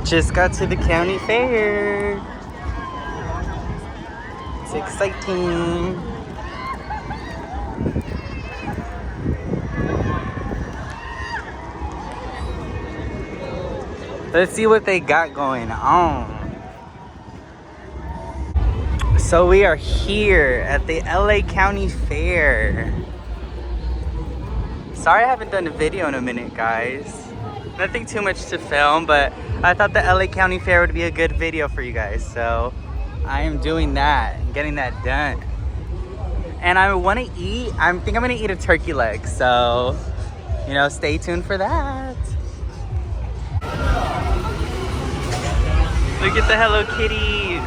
Just got to the county fair. It's exciting. Let's see what they got going on. So we are here at the LA County Fair. Sorry I haven't done a video in a minute, guys. Nothing too much to film, but I thought the LA County Fair would be a good video for you guys. So I am doing that and getting that done. And I want to eat, I think I'm going to eat a turkey leg. So, you know, stay tuned for that. Look at the Hello Kitties.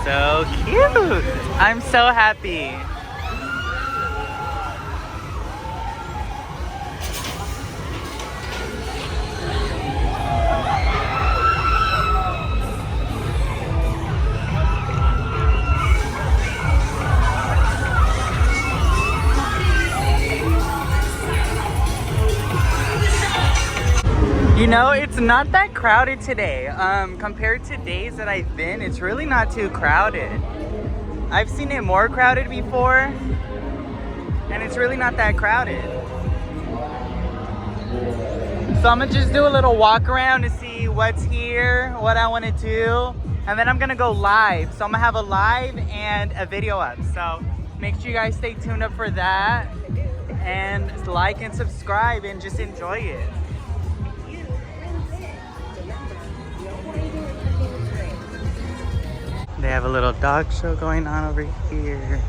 So cute. I'm so happy. You know, it's not that crowded today. Compared to days that I've been, it's really not too crowded. I've seen it more crowded before, and it's really not that crowded. So I'm gonna just do a little walk around to see what's here, what I wanna do, and then I'm gonna go live. So I'm gonna have a live and a video up. So make sure you guys stay tuned up for that, and like and subscribe and just enjoy it. They have a little dog show going on over here.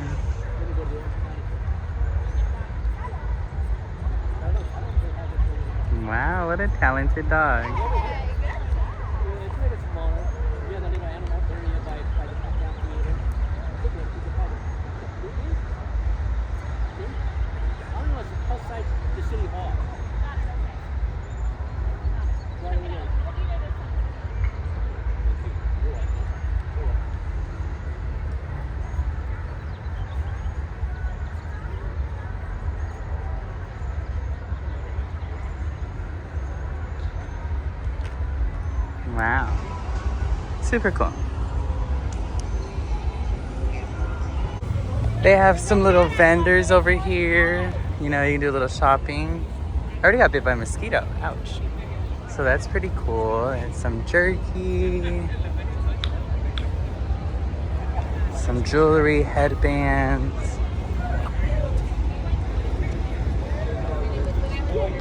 Wow, what a talented dog. Wow, super cool. They have some little vendors over here. You know, you can do a little shopping. I already got bit by a mosquito, ouch. So that's pretty cool. And some jerky, some jewelry, headbands.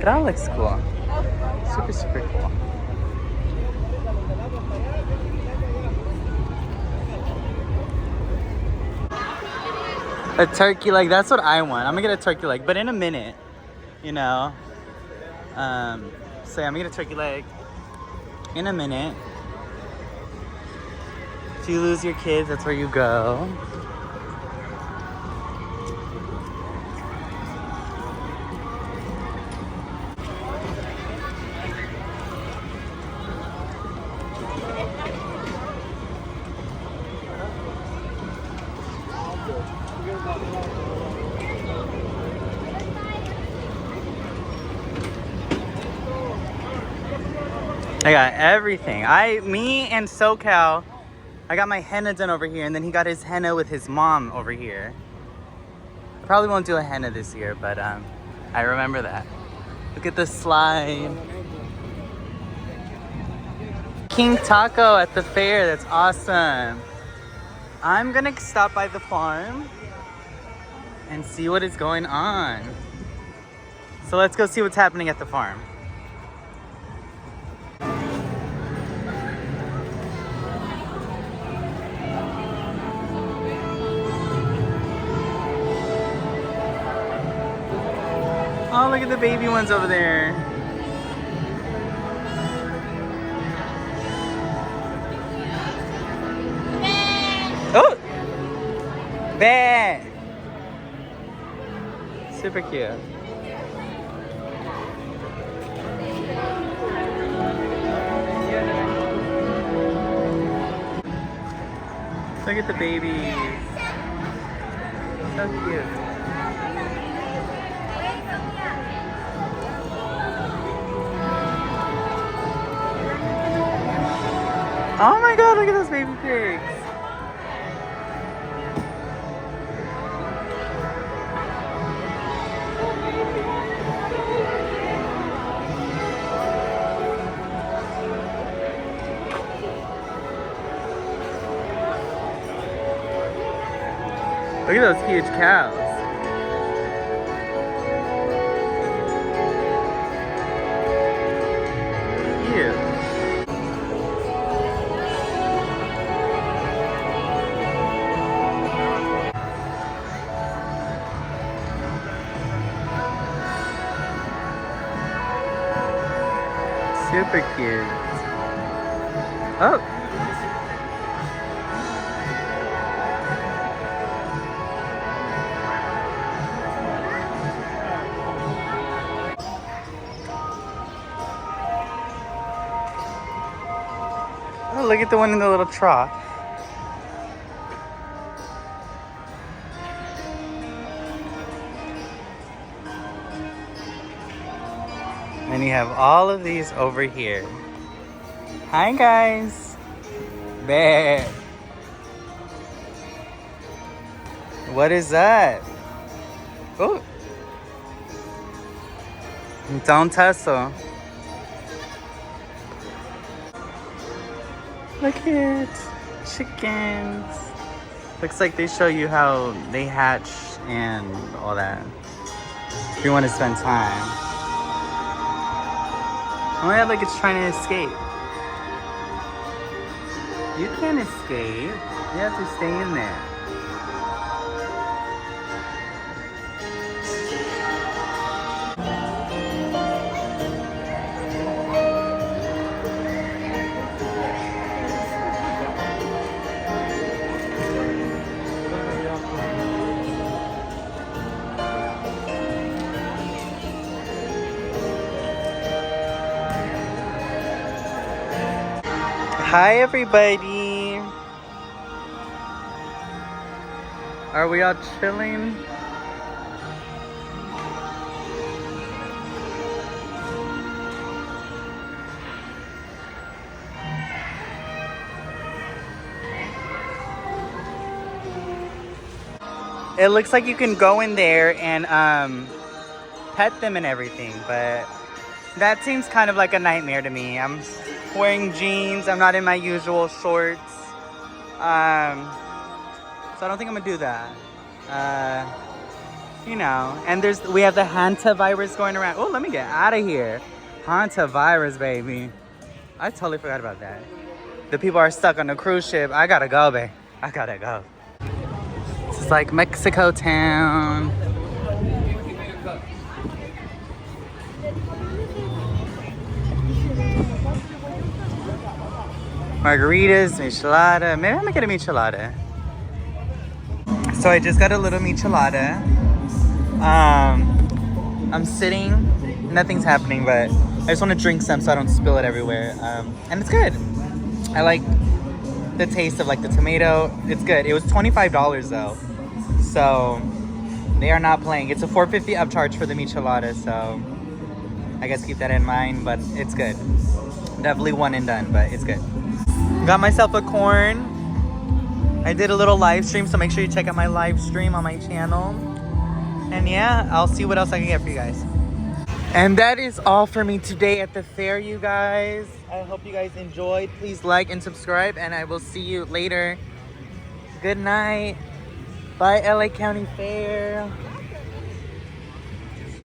It all looks cool. Super, super cool. A turkey leg, that's what I want. I'm gonna get a turkey leg, but in a minute, you know. So yeah, I'm gonna get a turkey leg in a minute. If you lose your kids, that's where you go. I got everything. Me and SoCal, I got my henna done over here, and then he got his henna with his mom over here. I probably won't do a henna this year, but I remember that. Look at the slide. King Taco at the fair, that's awesome. I'm gonna stop by the farm and see what is going on. So let's go see what's happening at the farm. Oh, look at the baby ones over there. Oh! Bear! Super cute. Look at the babies. So cute. Oh my god, look at those baby pigs. Look at those huge cows. Cute. Super cute. Oh. Oh, look at the one in the little trough. And you have all of these over here. Hi guys. Bear. What is that? Oh. Don't tussle. Look at chickens. Looks like they show you how they hatch and all that. If you want to spend time. Oh yeah, like it's trying to escape. You can't escape. You have to stay in there. Hi everybody. Are we all chilling? It looks like you can go in there and pet them and everything, but that seems kind of like a nightmare to me. I'm wearing jeans. I'm not in my usual shorts. So I don't think I'm gonna do that. You know, and we have the hantavirus going around. Oh, let me get out of here. Hantavirus, baby. I totally forgot about that. The people are stuck on the cruise ship. I gotta go, babe. I gotta go. It's like Mexico town. Margaritas, michelada. Maybe I'm gonna get a michelada. So I just got a little michelada. I'm sitting, nothing's happening, but I just want to drink some so I don't spill it everywhere. And it's good. I like the taste of like the tomato. It's good. It was $25 though, so they are not playing. It's a $4.50 upcharge for the michelada, so I guess keep that in mind. But it's good. Definitely one and done, but it's good. Got myself a corn. I did a little live stream, so make sure you check out my live stream on my channel. And yeah, I'll see what else I can get for you guys. And that is all for me today at the fair, you guys. I hope you guys enjoyed. Please like and subscribe, and I will see you later. Good night. Bye, LA County Fair.